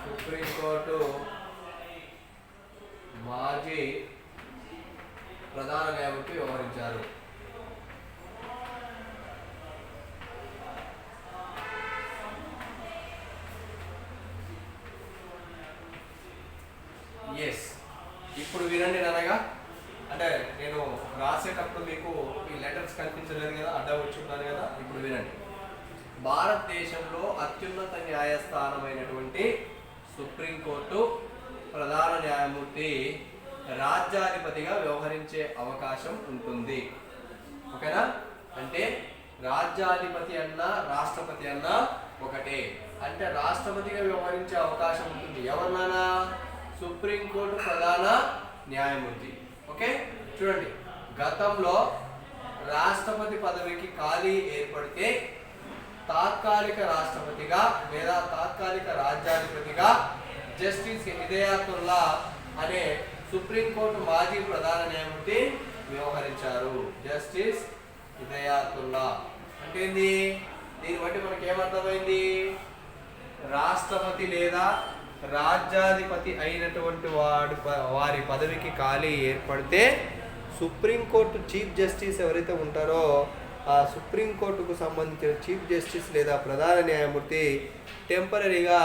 సుప్రీంకోర్టు మాజీ ప్రధాన న్యాయమూర్తి వ్యవహరించారు. ఎస్, ఇప్పుడు వినండి నాన్నగా, అంటే నేను రాసేటప్పుడు మీకు ఈ లెటర్స్ కనిపించలేదు కదా, అడ్డా వచ్చి ఉన్నాను కదా, ఇప్పుడు వినండి. భారతదేశంలో అత్యున్నత న్యాయస్థానమైనటువంటి సుప్రీంకోర్టు ప్రధాన న్యాయమూర్తి రాజ్యాధిపతిగా వ్యవహరించే అవకాశం ఉంటుంది. ఓకేనా? అంటే రాజ్యాధిపతి అన్నా రాష్ట్రపతి అన్నా ఒకటే. అంటే రాష్ట్రపతిగా వ్యవహరించే అవకాశం ఉంటుంది. ఎవరినైనా? సుప్రీంకోర్టు ప్రధాన న్యాయమూర్తి. ఓకే, చూడండి, గతంలో రాష్ట్రపతి పదవికి ఖాళీ ఏర్పడితే తాత్కాలిక రాష్ట్రపతిగా లేదా తాత్కాలిక రాజ్యాధిపతిగా జస్టిస్ హిదాయతుల్లా అనే సుప్రీంకోర్టు మాజీ ప్రధాన న్యాయమూర్తి వ్యవహరించారు. జస్టిస్ హిదాయతుల్లా అంటే ఏంది? దీన్ని బట్టి మనకి ఏమర్థమైంది? రాష్ట్రపతి లేదా రాజ్యాధిపతి అయినటువంటి వారి పదవికి ఖాళీ ఏర్పడితే సుప్రీంకోర్టు చీఫ్ జస్టిస్ ఎవరైతే ఉంటారో ఆ సుప్రీంకోర్టుకు సంబంధించిన చీఫ్ జస్టిస్ లేదా ప్రధాన న్యాయమూర్తి టెంపరీగా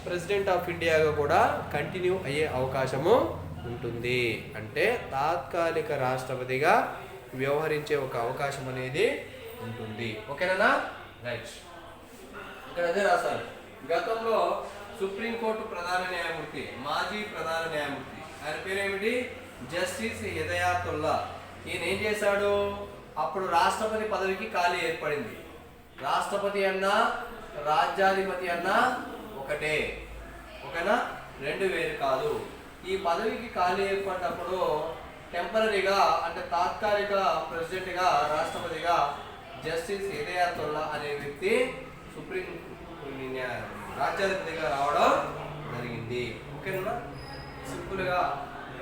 ప్రెసిడెంట్ ఆఫ్ ఇండియాగా కూడా కంటిన్యూ అయ్యే అవకాశము ఉంటుంది. అంటే తాత్కాలిక రాష్ట్రపతిగా వ్యవహరించే ఒక అవకాశం అనేది ఉంటుంది. ఓకేనా? రైట్, ఇక్కడ అదే రాశారు. గతంలో సుప్రీంకోర్టు ప్రధాన న్యాయమూర్తి మాజీ ప్రధాన న్యాయమూర్తి ఆయన పేరేమిటి? జస్టిస్ హిదాయతుల్లా. ఈయన ఏం చేశాడు? అప్పుడు రాష్ట్రపతి పదవికి ఖాళీ ఏర్పడింది. రాష్ట్రపతి అన్నా రాజ్యాధిపతి అన్నా ఒకటే. ఓకేనా? రెండు వేరు కాదు. ఈ పదవికి ఖాళీ ఏర్పడినప్పుడు టెంపరీగా అంటే తాత్కాలిక ప్రెసిడెంట్గా రాష్ట్రపతిగా జస్టిస్ హిదాయతుల్లా అనే వ్యక్తి సుప్రీం రాజ్యాధిపతిగా రావడం జరిగింది. ఓకేనా? సింపుల్గా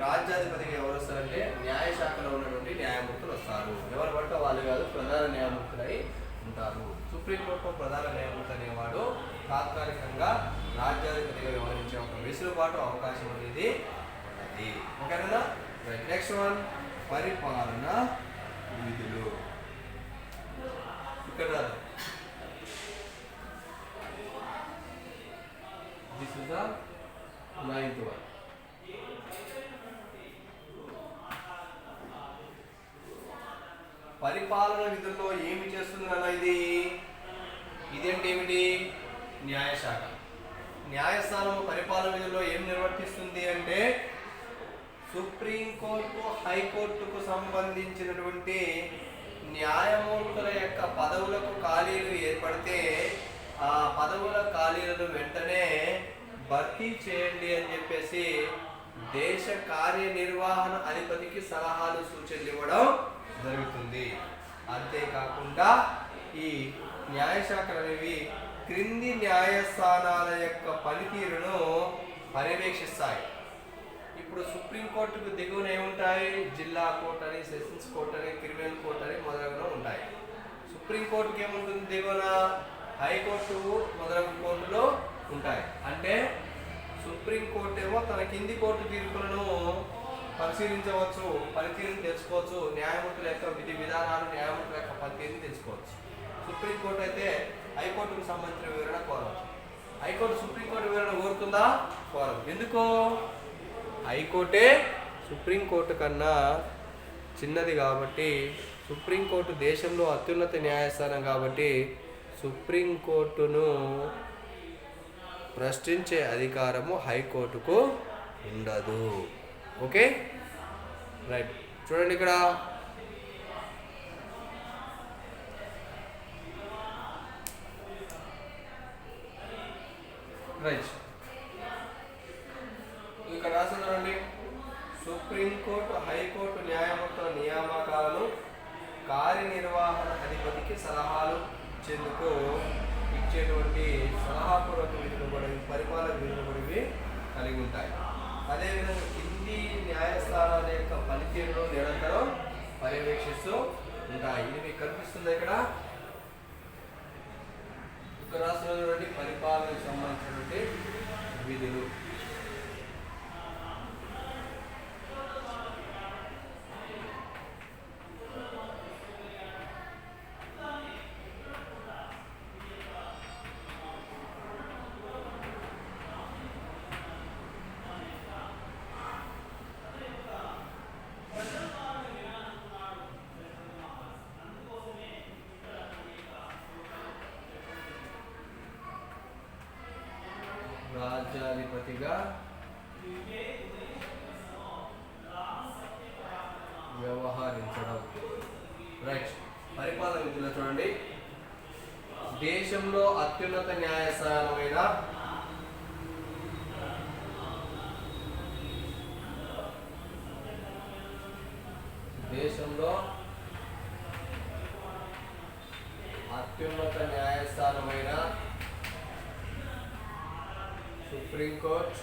రాజ్యాధిపతిగా ఎవరు వస్తారంటే న్యాయశాఖలో ఉన్నటువంటి న్యాయమూర్తులు వస్తారు. ఎవరు పడితే వాళ్ళు కాదు, ప్రధాన న్యాయమూర్తులై ఉంటారు. సుప్రీంకోర్టులో ప్రధాన న్యాయమూర్తి అనేవాడు తాత్కాలికంగా రాజ్యాధిపతిగా వ్యవహరించే ఒక వెసులుబాటు అవకాశం అనేది ఉన్నది. ఓకేనా? నెక్స్ట్ వన్, పరిపాలన విధులు. ఇక్కడ this is the 9th one. పరిపాలన విధుల్లో ఏమి చేస్తుంది అన్న ఇదేంటి ఏమిటి? న్యాయశాఖ. న్యాయస్థానం పరిపాలన విధుల్లో ఏం నిర్వర్తిస్తుంది అంటే సుప్రీంకోర్టు, హైకోర్టుకు సంబంధించినటువంటి న్యాయమూర్తుల యొక్క పదవులకు ఖాళీలు ఏర్పడితే ఆ పదవుల ఖాళీలను వెంటనే భర్తీ చేయండి అని చెప్పేసి దేశ కార్యనిర్వహణ అధిపతికి సలహాలు సూచనలు ఇవ్వడం జరుగుతుంది. అంతేకాకుండా ఈ న్యాయశాఖలు అనేవి క్రింది న్యాయస్థానాల యొక్క పనితీరును పర్యవేక్షిస్తాయి. ఇప్పుడు సుప్రీంకోర్టుకు దిగువన ఏముంటాయి? జిల్లా కోర్టు అని, సెషన్స్ కోర్టు అని, క్రిమినల్ కోర్టు అని మొదలగునవి ఉంటాయి. సుప్రీంకోర్టుకి ఏముంటుంది దిగువన? హైకోర్టు మొదలగు కోర్టులో ఉంటాయి. అంటే సుప్రీంకోర్టు ఏమో తన కింది కోర్టు తీర్పులను పరిశీలించవచ్చు, పనితీరుని తెలుసుకోవచ్చు, న్యాయమూర్తుల యొక్క విధి విధానాలు, న్యాయమూర్తుల యొక్క పనితీరుని తెలుసుకోవచ్చు. సుప్రీంకోర్టు అయితే హైకోర్టుకు సంబంధించిన వివరణ కోరవచ్చు. హైకోర్టు సుప్రీంకోర్టు వివరణ కోరుతుందా? కోరదు. ఎందుకు? హైకోర్టే సుప్రీంకోర్టు కన్నా చిన్నది కాబట్టి, సుప్రీంకోర్టు దేశంలో అత్యున్నత న్యాయస్థానం కాబట్టి సుప్రీంకోర్టును ప్రశ్నించే అధికారము హైకోర్టుకు ఉండదు. Okay, right. చూడండి ఇక్కడ రైట్ ఇక్కడ రాసిందండి. సుప్రీంకోర్టు, హైకోర్టు న్యాయమూర్తుల నియామకాలను కార్యనిర్వహణ అధిపతికి సలహాలు ఇచ్చేందుకు ఇచ్చేటువంటి సలహాపూర్వక విధులు కూడా, పరిపాలన విధులు కూడా ఇవి కలిగి ఉంటాయి. అదేవిధంగా కింది న్యాయస్థానాల యొక్క పనితీరును నిరంతరం పర్యవేక్షిస్తూ ఉంటాయి. ఇది మీకు కనిపిస్తుంది ఇక్కడ రాష్ట్రంలోని పరిపాలనకు సంబంధించినటువంటి విధులు. రాజ్యాధిపతిగా వ్యవహరించడం. రైట్. పరిపాలన విధులు చూడండి. దేశంలో అత్యున్నత న్యాయస్థానమైన సుప్రీంకోర్టు,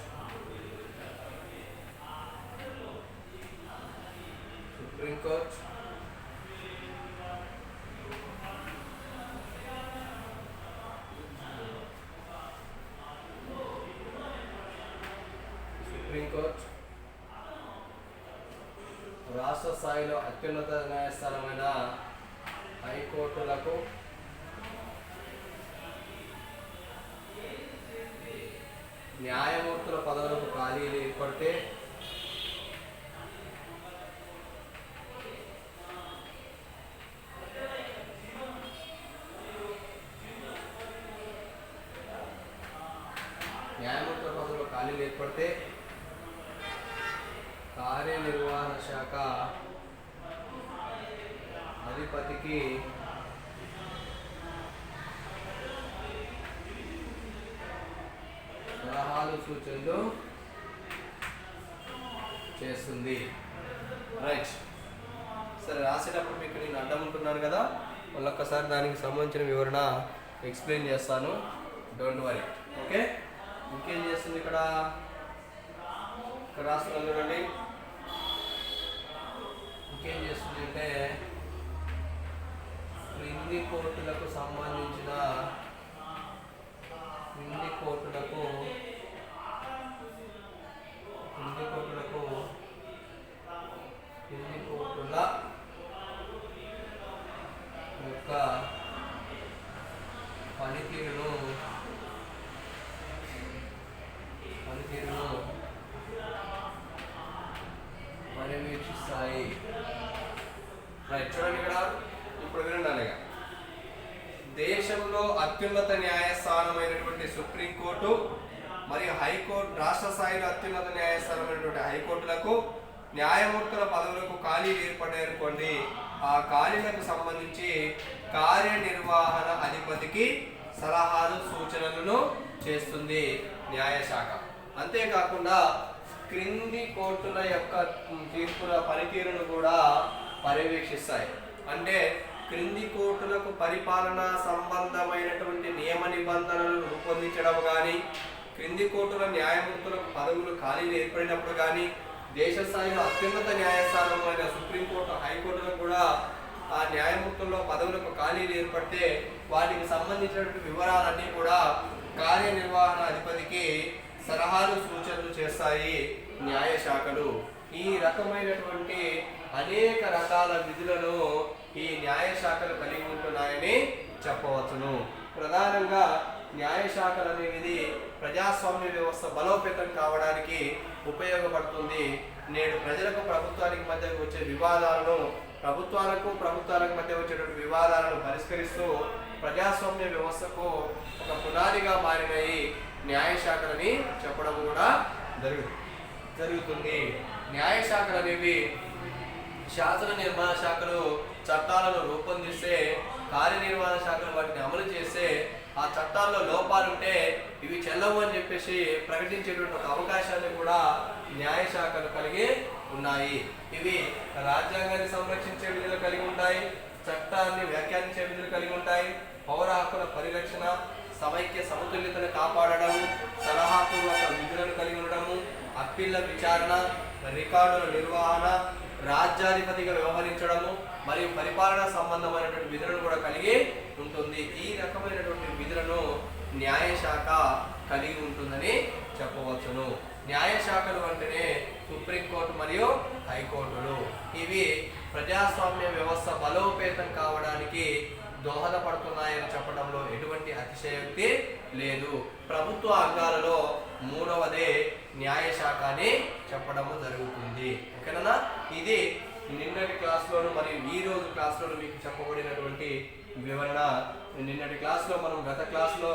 రాష్ట్ర స్థాయిలో అత్యున్నత న్యాయస్థానమైన హైకోర్టులకు న్యాయమూర్తుల పదవులకు ఖాళీలు ఏర్పడితే కార్యనిర్వహణ శాఖ అధిపతికి సలహాలు సూచనలు చేస్తుంది. రైట్. సరే, రాసేటప్పుడు మీకు నేను అడ్డం ఉంటున్నాను కదా, మళ్ళొక్కసారి దానికి సంబంధించిన వివరణ ఎక్స్ప్లెయిన్ చేస్తాను. Don't worry. ఓకే. ఇంకేం చేస్తుంది ఇక్కడ రాస్తున్నాను చూడండి. ఇంకేం చేస్తుంది అంటే క్రింది కోర్టులకు సంబంధించిన క్రింది కోర్టుల యొక్క పనితీరును పర్యవేక్షిస్తాయి. రైట్, చూడండి ఇక్కడ ఇప్పుడు వినండి. దేశంలో అత్యున్నత న్యాయస్థానమైనటువంటి సుప్రీంకోర్టు మరియు హైకోర్టు, రాష్ట్ర స్థాయిలో అత్యున్నత న్యాయస్థానమైనటువంటి హైకోర్టులకు న్యాయమూర్తుల పదవులకు ఖాళీలు ఏర్పడాయనుకోండి, ఆ ఖాళీలకు సంబంధించి కార్యనిర్వహణ అధిపతికి సలహాలు సూచనలను చేస్తుంది న్యాయశాఖ. అంతేకాకుండా క్రింది కోర్టుల యొక్క తీర్పుల పనితీరును కూడా పర్యవేక్షిస్తాయి. అంటే క్రింది కోర్టులకు పరిపాలనా సంబంధమైనటువంటి నియమ నిబంధనలు రూపొందించడం కానీ, క్రింది కోర్టుల న్యాయమూర్తులకు పదవులు ఖాళీలు ఏర్పడినప్పుడు కానీ, దేశ స్థాయిలో అత్యున్నత న్యాయస్థానమైన సుప్రీంకోర్టు, హైకోర్టులకు కూడా ఆ న్యాయమూర్తుల్లో పదవులకు ఖాళీలు ఏర్పడితే వాటికి సంబంధించినటువంటి వివరాలన్నీ కూడా కార్యనిర్వహణ అధిపతికి సలహాలు సూచనలు చేస్తాయి న్యాయశాఖలు. ఈ రకమైనటువంటి అనేక రకాల విధులను ఈ న్యాయశాఖలు కలిగి ఉంటున్నాయని చెప్పవచ్చును. ప్రధానంగా న్యాయశాఖలు అనేది ప్రజాస్వామ్య వ్యవస్థ బలోపేతం కావడానికి ఉపయోగపడుతుంది. నేడు ప్రజలకు ప్రభుత్వానికి మధ్య వచ్చే వివాదాలను, ప్రభుత్వాలకు మధ్య వచ్చేటువంటి వివాదాలను పరిష్కరిస్తూ ప్రజాస్వామ్య వ్యవస్థకు ఒక పునాదిగా మారినాయి న్యాయశాఖలని చెప్పడం కూడా జరుగుతుంది. న్యాయశాఖలు అనేవి శాసన నిర్మాణ శాఖలు చట్టాలను రూపొందిస్తే, కార్యనిర్వహణ శాఖలు వాటిని అమలు చేస్తే, ఆ చట్టాల్లో లోపాలుంటే ఇవి చెల్లవు అని చెప్పేసి ప్రకటించేటువంటి ఒక అవకాశాన్ని కూడా న్యాయశాఖలు కలిగి ఉన్నాయి. ఇవి రాజ్యాంగాన్ని సంరక్షించే విధులు కలిగి ఉంటాయి, చట్టాన్ని వ్యాఖ్యానించే విధులు కలిగి ఉంటాయి, పౌర హక్కుల పరిరక్షణ, సమైక్య సమతుల్యతను కాపాడడం, సలహాపూర్వక విధులను కలిగి ఉండడము, అప్పీళ్ల విచారణ, రికార్డుల నిర్వహణ, రాజ్యాధిపతిగా వ్యవహరించడము మరియు పరిపాలనా సంబంధమైనటువంటి విధులను కూడా కలిగి ఉంటుంది. ఈ రకమైనటువంటి విధులను న్యాయశాఖ కలిగి ఉంటుందని చెప్పవచ్చును. న్యాయశాఖలు అంటేనే సుప్రీంకోర్టు మరియు హైకోర్టులు. ఇవి ప్రజాస్వామ్య వ్యవస్థ బలోపేతం కావడానికి దోహదపడుతున్నాయని చెప్పడంలో ఎటువంటి అతిశయోక్తి లేదు. ప్రభుత్వ అంగాలలో మూడవదే న్యాయశాఖ అని చెప్పడము జరుగుతుంది. ఓకేనా? ఇది నిన్నటి క్లాస్లోను మరియు ఈ రోజు క్లాస్లోను మీకు చెప్పబడినటువంటి వివరణ. నిన్నటి క్లాస్లో మనం గత క్లాస్లో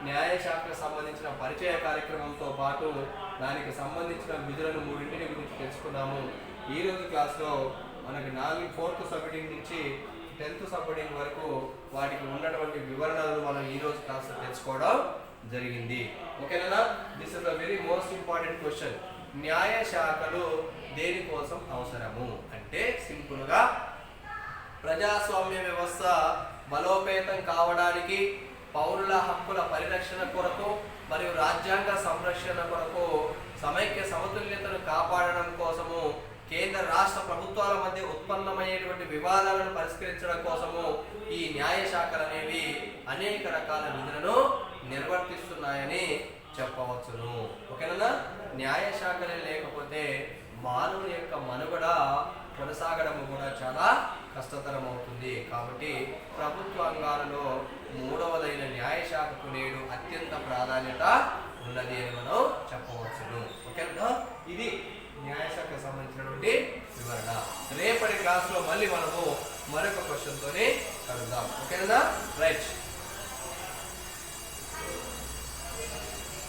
న్యాయశాఖకు సంబంధించిన పరిచయ కార్యక్రమంతో పాటు దానికి సంబంధించిన విధులను మూడింటిని గురించి తెలుసుకున్నాము. ఈ రోజు క్లాస్లో మనకి 4th సబ్ హెడ్డింగ్ నుంచి 10th సబ్ హెడ్డింగ్ వరకు వాటికి ఉన్నటువంటి వివరణలు మనం ఈ రోజు క్లాస్లో తెలుసుకోవడం జరిగింది. ఓకేనా? This is the very most important question. న్యాయశాఖలు దేనికోసం అవసరము అంటే సింపుల్గా ప్రజాస్వామ్య వ్యవస్థ బలోపేతం కావడానికి, పౌరుల హక్కుల పరిరక్షణ కొరకు మరియు రాజ్యాంగ సంరక్షణ కొరకు, సమైక్య సమతుల్యతను కాపాడడం కోసము, కేంద్ర రాష్ట్ర ప్రభుత్వాల మధ్య ఉత్పన్నమయ్యేటువంటి వివాదాలను పరిష్కరించడం కోసము ఈ న్యాయశాఖలు అనేవి అనేక రకాల విధులను నిర్వర్తిస్తున్నాయని చెప్పవచ్చును. ఓకేనా? న్యాయశాఖలే లేకపోతే మానవుని యొక్క మనుగడ కొనసాగడం కూడా చాలా కష్టతరం అవుతుంది. కాబట్టి ప్రభుత్వ అంగాలలో మూడవదైన న్యాయశాఖకు నేడు అత్యంత ప్రాధాన్యత ఉన్నది అని మనం చెప్పవచ్చును. ఓకేనా? ఇది న్యాయశాఖకు సంబంధించినటువంటి వివరణ. రేపటి క్లాస్లో మళ్ళీ మనము మరొక క్వశ్చన్తోనే కలుద్దాం. ఓకేనా? రైట్.